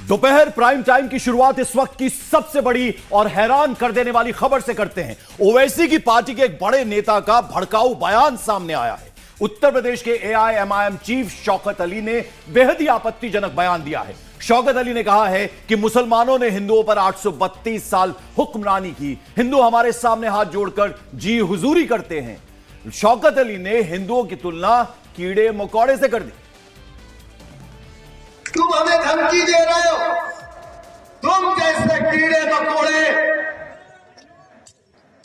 दोपहर prime time की शुरुआत इस वक्त की सबसे बड़ी और हैरान कर देने वाली खबर से करते हैं। ओवैसी की पार्टी के एक बड़े नेता का भड़काऊ बयान सामने आया है। उत्तर प्रदेश के एआईएमआईएम चीफ शौकत अली ने बेहद ही आपत्तिजनक बयान दिया है। शौकत अली ने कहा है कि मुसलमानों ने हिंदुओं पर 832 साल हुक्मरानी की, हिंदू हमारे सामने हाथ जोड़कर जी हुजूरी करते हैं। शौकत अली ने हिंदुओं की तुलना कीड़े मकोड़े से कर दी। तुम हमें धमकी दे रहे हो, तुम जैसे कीड़े मकोड़े।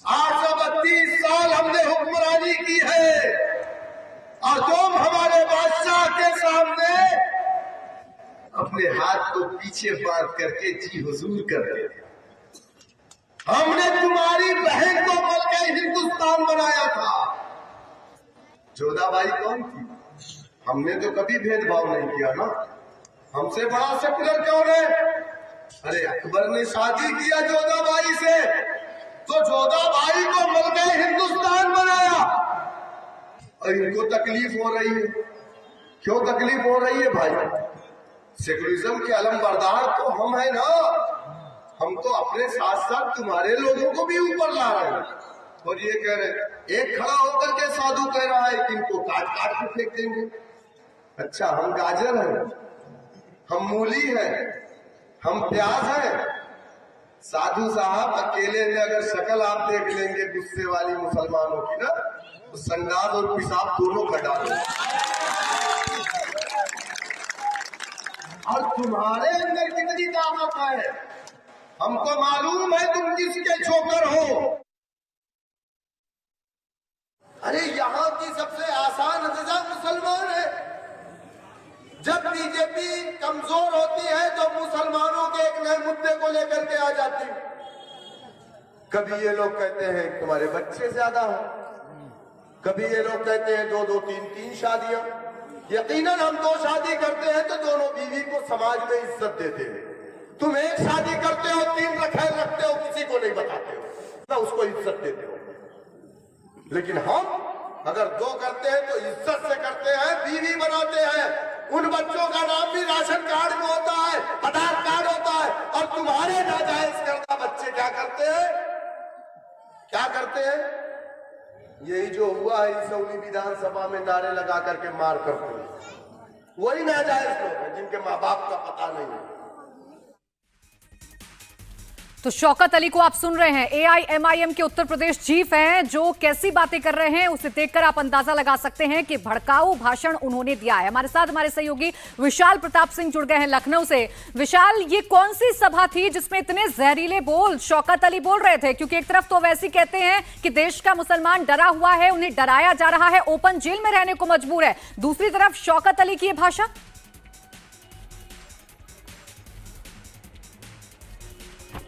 832 साल हमने हुक्मरानी की है और तुम हमारे बादशाह के सामने अपने हाथ को पीछे बांध करके जी हुजूर कर रहे थे। हमने तुम्हारी बहन को मलका हिंदुस्तान बनाया था। जोधाबाई कौन थी? हमने तो कभी भेदभाव नहीं किया ना। हमसे बड़ा सेकुलर कौन है? अरे अकबर ने शादी किया जोधाबाई से, तो जोधाबाई को मलका हिंदुस्तान बनाया। और इनको तकलीफ हो रही है। क्यों तकलीफ हो रही है भाई? सेकुलरिज्म के अलमबरदार तो हम है ना। हम तो अपने साथ साथ तुम्हारे लोगों को भी ऊपर ला रहे हैं। और ये कह रहे, एक खड़ा होकर के साधु कह रहा है कि इनको काट काट के फेंक देंगे। अच्छा, हम गाजर हैं, हम मूली हैं, हम प्याज हैं। साधु साहब अकेले में अगर शक्ल आप देख लेंगे गुस्से वाली मुसलमानों की ना, तो संडास और पेशाब दोनों कर डालेंगे। और तुम्हारे अंदर कितनी ताकत है हमको मालूम है। तुम किसके छोकर हो? अरे यहाँ की सबसे आसान सजा मुसलमान है। जब बीजेपी कमजोर होती है तो मुसलमानों के एक नए मुद्दे को लेकर के आ जाती है। कभी ये लोग कहते हैं तुम्हारे बच्चे ज्यादा हो, कभी ये लोग कहते हैं दो दो तीन तीन शादियां। यकीनन हम दो शादी करते हैं तो दोनों बीवी को समाज में इज्जत देते हैं। तुम एक शादी करते हो, तीन रखेल रखते हो, किसी को नहीं बताते हो, ना उसको इज्जत देते हो। लेकिन हम अगर दो करते हैं तो इज्जत से करते हैं, बीवी बनाते हैं। उन बच्चों का नाम भी राशन कार्ड में होता है, आधार कार्ड होता है। और तुम्हारे नाजायज करदा बच्चे क्या करते हैं? क्या करते हैं? यही जो हुआ है इसौली विधानसभा में नारे लगा करके मार करते हैं। वही नाजायज लोग हैं जिनके माँ बाप का पता नहीं है। तो शौकत अली को आप सुन रहे हैं, एआईएमआईएम के उत्तर प्रदेश चीफ हैं, जो कैसी बातें कर रहे हैं उसे देखकर आप अंदाजा लगा सकते हैं कि भड़काऊ भाषण उन्होंने दिया है। हमारे साथ हमारे सहयोगी विशाल प्रताप सिंह जुड़ गए हैं लखनऊ से। विशाल, ये कौन सी सभा थी जिसमें इतने जहरीले बोल शौकत अली बोल रहे थे? क्योंकि एक तरफ तो वैसे कहते हैं कि देश का मुसलमान डरा हुआ है, उन्हें डराया जा रहा है, ओपन जेल में रहने को मजबूर है। दूसरी तरफ शौकत अली की यह भाषा।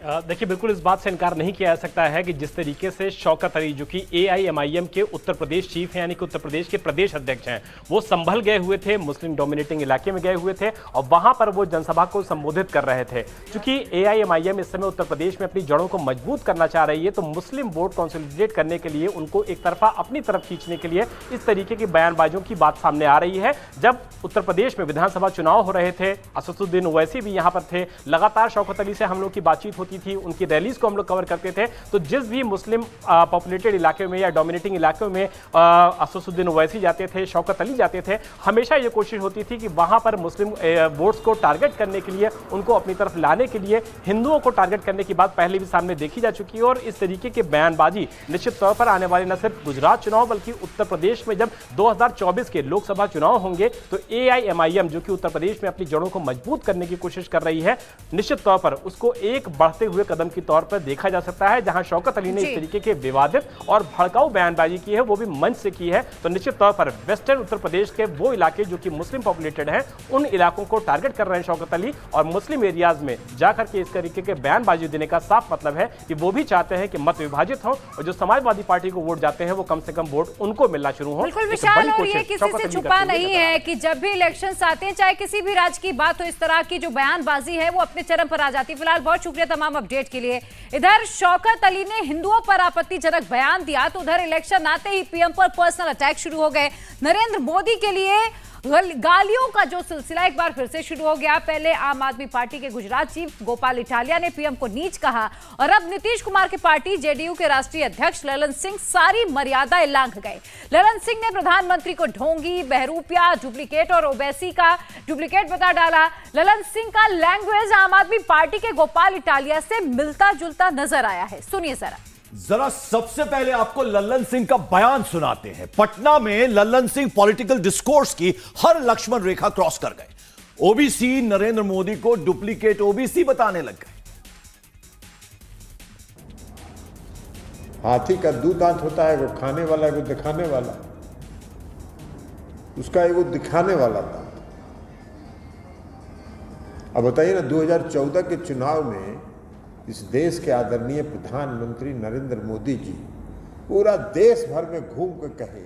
देखिए, बिल्कुल इस बात से इनकार नहीं किया जा सकता है कि जिस तरीके से शौकत अली, जो कि एआईएमआईएम के उत्तर प्रदेश चीफ हैं, यानी कि उत्तर प्रदेश के प्रदेश अध्यक्ष हैं, वो संभल गए हुए थे, मुस्लिम डोमिनेटिंग इलाके में गए हुए थे और वहां पर वो जनसभा को संबोधित कर रहे थे। क्योंकि एआईएमआईएम इस समय उत्तर प्रदेश में अपनी जड़ों को मजबूत करना चाह रही है, तो मुस्लिम वोट कंसोलिडेट करने के लिए, उनको एक तरफा अपनी तरफ खींचने के लिए इस तरीके की बयानबाजियों की बात सामने आ रही है। जब उत्तर प्रदेश में विधानसभा चुनाव हो रहे थे, असदुद्दीन ओवैसी भी यहां पर थे, लगातार शौकत अली से हम लोग की बातचीत होती थी, उनकी रैलीज को हम लोग कवर करते थे। तो जिस भी मुस्लिम पॉपुलेटेड इलाके में या डोमिनेटिंग इलाकों में असदुद्दीन ओवैसी जाते थे, शौकत अली जाते थे, हमेशा ये कोशिश होती थी कि वहां पर मुस्लिम वोट्स को टारगेट करने के लिए, उनको अपनी तरफ लाने के लिए हिंदुओं को टारगेट करने की बात पहले भी सामने देखी जा चुकी है। और इस तरीके की बयानबाजी निश्चित तौर पर आने वाले न सिर्फ गुजरात चुनाव बल्कि उत्तर प्रदेश में जब 2024 के लोकसभा चुनाव होंगे, तो एआईएमआईएम, जो कि उत्तर प्रदेश में अपनी जड़ों को मजबूत करने की कोशिश कर रही है, निश्चित तौर पर उसको एक बढ़ते हुए कदम की तौर पर देखा जा सकता है। जहां शौकत अली ने इस तरीके के विवादित और भड़काऊ बयानबाजी की है, वो भी मंच से की है, तो निश्चित तौर पर वेस्टर्न उत्तर प्रदेश के वो इलाके जो कि मुस्लिम पॉपुलेटेड हैं, उन इलाकों को टारगेट कर रहे हैं शौकत अली। और मुस्लिम एरियाज में जाकर के इस तरीके के बयानबाजी देने का साफ मतलब है कि वो भी चाहते हैं कि मत विभाजित हो और जो समाजवादी पार्टी को वोट जाते हैं वो कम से कम वोट उनको मिलना शुरू हो। बिल्कुल विशाल, और ये किसी से छुपा नहीं है कि जब भी इलेक्शन आते हैं, चाहे किसी भी राज्य की बात हो, इस तरह की जो बयानबाजी है वो अपने चरम पर आ जाती है। फिलहाल बहुत शुक्रिया तमाम अपडेट के लिए। इधर शौकत अली ने हिंदुओं पर आपत्तिजनक बयान दिया, तो उधर इलेक्शन आते ही पीएम पर पर्सनल अटैक शुरू हो गए। नरेंद्र मोदी के लिए गालियों का जो सिलसिला एक बार फिर से शुरू हो गया। पहले आम आदमी पार्टी के गुजरात चीफ गोपाल इटालिया ने पीएम को नीच कहा और अब नीतीश कुमार की पार्टी जेडीयू के राष्ट्रीय अध्यक्ष ललन सिंह सारी मर्यादाएं लांघ गए। ललन सिंह ने प्रधानमंत्री को ढोंगी, बहरूपिया, डुप्लीकेट और ओवैसी का डुप्लीकेट बता डाला। ललन सिंह का लैंग्वेज आम आदमी पार्टी के गोपाल इटालिया से मिलता जुलता नजर आया है। सुनिए जरा सबसे पहले आपको लल्लन सिंह का बयान सुनाते हैं। पटना में लल्लन सिंह पॉलिटिकल डिस्कोर्स की हर लक्ष्मण रेखा क्रॉस कर गए। ओबीसी नरेंद्र मोदी को डुप्लीकेट ओबीसी बताने लग गए। हाथी का दो दांत होता है, वो खाने वाला है, वो दिखाने वाला। उसका एगो दिखाने वाला दांत। अब बताइए ना, 2014 के चुनाव में इस देश के आदरणीय प्रधानमंत्री नरेंद्र मोदी जी पूरा देश भर में घूम कर कहे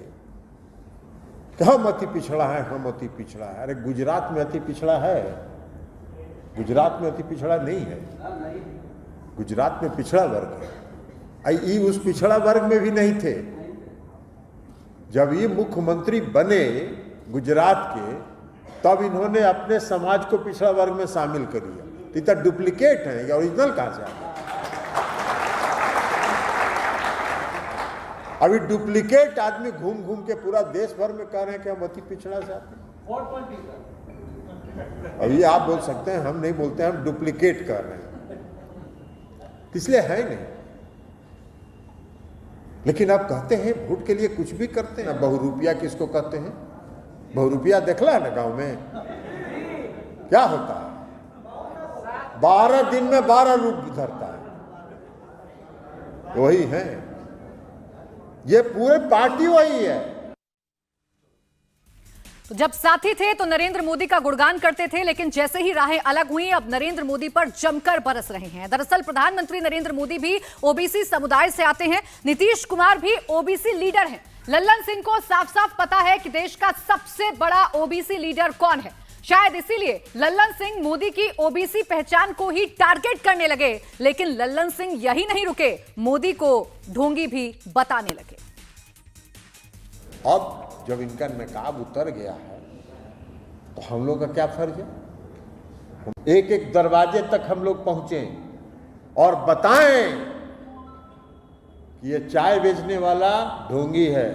कि हम अति पिछड़ा है, हम अति पिछड़ा है। अरे गुजरात में अति पिछड़ा है? गुजरात में अति पिछड़ा नहीं है। गुजरात में पिछड़ा वर्ग है। ये उस पिछड़ा वर्ग में भी नहीं थे। जब ये मुख्यमंत्री बने गुजरात के, तब इन्होंने अपने समाज को पिछड़ा वर्ग में शामिल कर लिया। इतना डुप्लीकेट है, या ओरिजिनल कहां से आता है? अभी डुप्लीकेट आदमी घूम घूम के पूरा देश भर में कह रहे हैं कि हम अति पिछड़ा से आते हैं। अभी आप बोल सकते हैं, हम नहीं बोलते, हम डुप्लीकेट कर रहे हैं, इसलिए है नहीं। लेकिन आप कहते हैं वोट के लिए कुछ भी करते हैं। बहुरूपिया किसको कहते हैं? बहुरूपिया देखला है ना गांव में क्या होता है? 12 दिन में 12 रूप धरता है। वही है, ये पूरे पार्टी वही है। तो जब साथी थे तो नरेंद्र मोदी का गुणगान करते थे, लेकिन जैसे ही राहें अलग हुई, अब नरेंद्र मोदी पर जमकर बरस रहे हैं। दरअसल प्रधानमंत्री नरेंद्र मोदी भी ओबीसी समुदाय से आते हैं। नीतीश कुमार भी ओबीसी लीडर हैं। लल्लन सिंह को साफ साफ पता है कि देश का सबसे बड़ा ओबीसी लीडर कौन है। शायद इसीलिए लल्लन सिंह मोदी की ओबीसी पहचान को ही टारगेट करने लगे। लेकिन लल्लन सिंह यही नहीं रुके, मोदी को ढोंगी भी बताने लगे। अब जब इनका नकाब उतर गया है, तो हम लोग का क्या फर्ज है? एक एक दरवाजे तक हम लोग पहुंचे और बताएं कि ये चाय बेचने वाला ढोंगी है।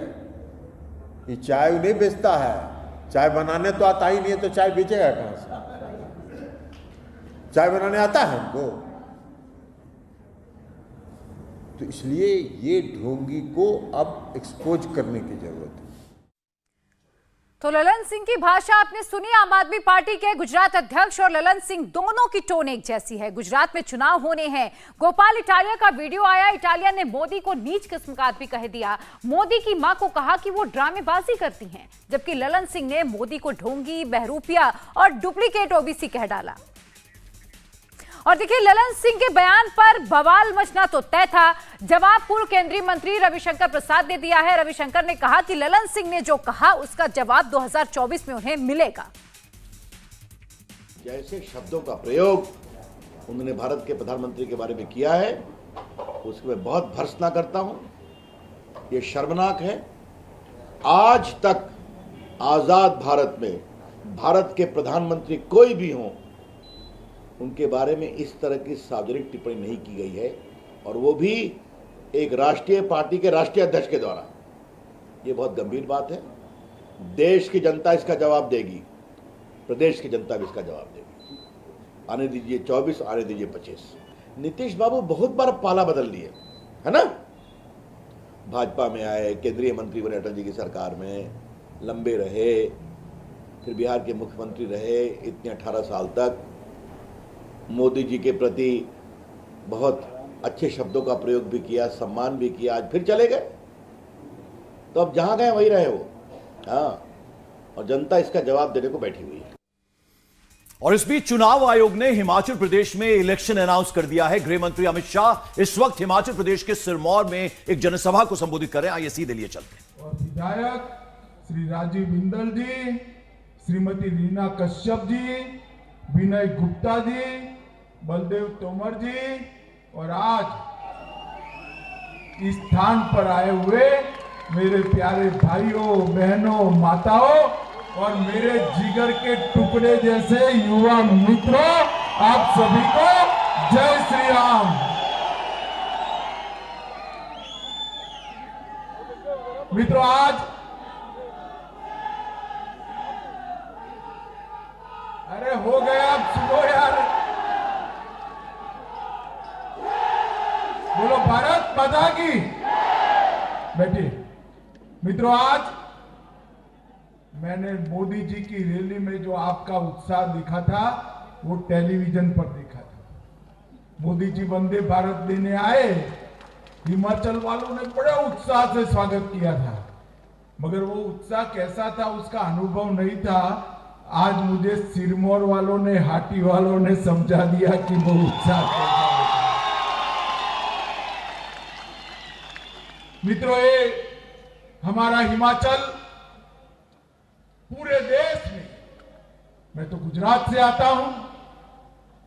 ये चाय नहीं बेचता है, चाय बनाने तो आता ही नहीं है, तो चाय बेचेगा कहां से? चाय बनाने आता है हमको? तो इसलिए ये ढोंगी को अब एक्सपोज करने की जरूरत है। तो ललन सिंह की भाषा आपने सुनी। आम आदमी पार्टी के गुजरात अध्यक्ष और ललन सिंह दोनों की टोन एक जैसी है। गुजरात में चुनाव होने हैं। गोपाल इटालिया का वीडियो आया। इटालिया ने मोदी को नीच किस्म का आदमी कह दिया। मोदी की मां को कहा कि वो ड्रामेबाजी करती हैं, जबकि ललन सिंह ने मोदी को ढोंगी, बहरूपिया और डुप्लीकेट ओबीसी कह डाला। और देखिए, ललन सिंह के बयान पर बवाल मचना तो तय था। जवाब पूर्व केंद्रीय मंत्री रविशंकर प्रसाद ने दिया है। रविशंकर ने कहा कि ललन सिंह ने जो कहा उसका जवाब 2024 में उन्हें मिलेगा। जैसे शब्दों का प्रयोग उन्होंने भारत के प्रधानमंत्री के बारे में किया है, उसको मैं बहुत भर्त्सना करता हूं। ये शर्मनाक है। आज तक आजाद भारत में भारत के प्रधानमंत्री कोई भी हों, उनके बारे में इस तरह की सार्वजनिक टिप्पणी नहीं की गई है, और वो भी एक राष्ट्रीय पार्टी के राष्ट्रीय अध्यक्ष के द्वारा। ये बहुत गंभीर बात है। देश की जनता इसका जवाब देगी, प्रदेश की जनता भी इसका जवाब देगी। आने दीजिए 24, आने दीजिए 25। नीतीश बाबू बहुत बार पाला बदल लिए, है ना? भाजपा में आए, केंद्रीय मंत्री बने अटल जी की सरकार में, लंबे रहे, फिर बिहार के मुख्यमंत्री रहे इतने 18 साल तक। मोदी जी के प्रति बहुत अच्छे शब्दों का प्रयोग भी किया, सम्मान भी किया। आज फिर चले गए, तो अब जहां गए वहीं रहे वो। हाँ, और जनता इसका जवाब देने को बैठी हुई है। और इस बीच चुनाव आयोग ने हिमाचल प्रदेश में इलेक्शन अनाउंस कर दिया है। गृह मंत्री अमित शाह इस वक्त हिमाचल प्रदेश के सिरमौर में एक जनसभा को संबोधित कर रहे हैं। आइए सीधे लिए चलते हैं। और विधायक श्री राजीव बिंदल जी, श्रीमती रीना कश्यप जी, विनय गुप्ता जी, बलदेव तोमर जी, और आज इस स्थान पर आए हुए मेरे प्यारे भाइयों, बहनों, माताओं, और मेरे जिगर के टुकड़े जैसे युवा मित्रों, आप सभी को जय श्री राम। मित्रों, आज अरे हो गया, अब सुनो यार, बोलो भारत माता की। बैठिए। मित्रों, आज मैंने मोदी जी की रैली में जो आपका उत्साह दिखा था वो टेलीविजन पर देखा था। मोदी जी वंदे भारत देने आए, हिमाचल वालों ने बड़े उत्साह से स्वागत किया था, मगर वो उत्साह कैसा था उसका अनुभव नहीं था। आज मुझे सिरमौर वालों ने, हाटी वालों ने समझा दिया कि वो उत्साह कैसा होता है। मित्रों, ये हमारा हिमाचल पूरे देश में, मैं तो गुजरात से आता हूं,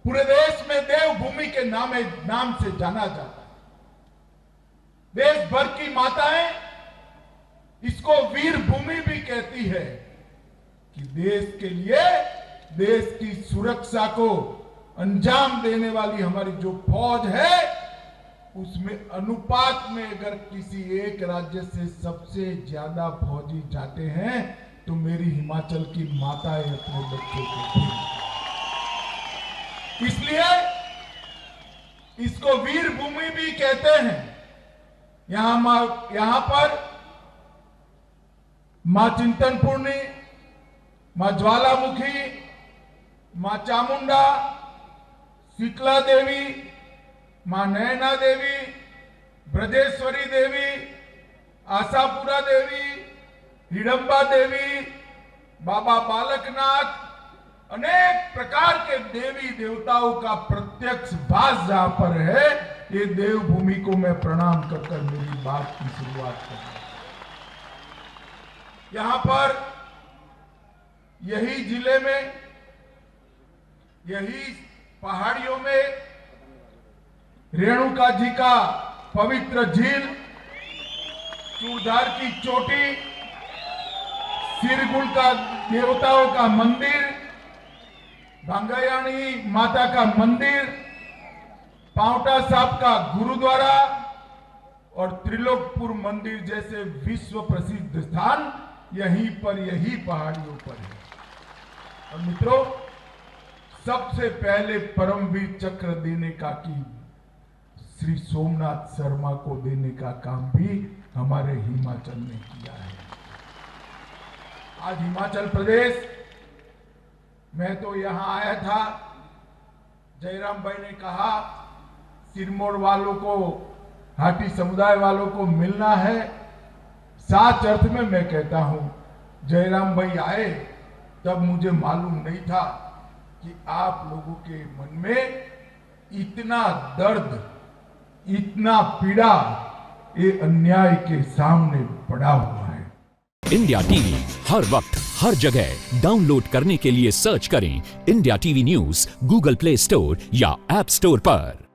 पूरे देश में देवभूमि के नाम से जाना जाता है। देश भर की माताएं इसको वीर भूमि भी कहती है कि देश के लिए, देश की सुरक्षा को अंजाम देने वाली हमारी जो फौज है, उसमें अनुपात में अगर किसी एक राज्य से सबसे ज्यादा फौजी जाते हैं तो मेरी हिमाचल की माताएं अपने बच्चों को दी। इसलिए इसको वीर भूमि भी कहते हैं। यहां पर मां चिंतनपूर्णी, मां ज्वालामुखी, मां चामुंडा, शीतला देवी, मां नयना देवी, ब्रजेश्वरी देवी, आशापुरा देवी, हिडंबा देवी, बाबा बालकनाथ, अनेक प्रकार के देवी देवताओं का प्रत्यक्ष वास जहां पर है, ये देवभूमि को मैं प्रणाम कर मेरी बात की शुरुआत कर रहा हूं। यहां पर यही जिले में, यही पहाड़ियों में रेणुका जी का पवित्र झील, चूड़धार की चोटी, सिरगुल का देवताओं का मंदिर, भांगायाणी माता का मंदिर, पांवटा साहब का गुरुद्वारा और त्रिलोकपुर मंदिर जैसे विश्व प्रसिद्ध स्थान यहीं पर, यही पहाड़ियों पर है। और मित्रों, सबसे पहले परमवीर चक्र देने का की श्री सोमनाथ शर्मा को देने का काम भी हमारे हिमाचल ने किया है। आज हिमाचल प्रदेश, मैं तो यहां आया था, जयराम भाई ने कहा सिरमौर वालों को, हाटी समुदाय वालों को मिलना है। साच अर्थ में मैं कहता हूं, जयराम भाई आए तब मुझे मालूम नहीं था कि आप लोगों के मन में इतना दर्द, इतना पीड़ा ये अन्याय के सामने पड़ा हुआ है। इंडिया टीवी हर वक्त हर जगह डाउनलोड करने के लिए सर्च करें India TV news Google play store या ऐप स्टोर पर।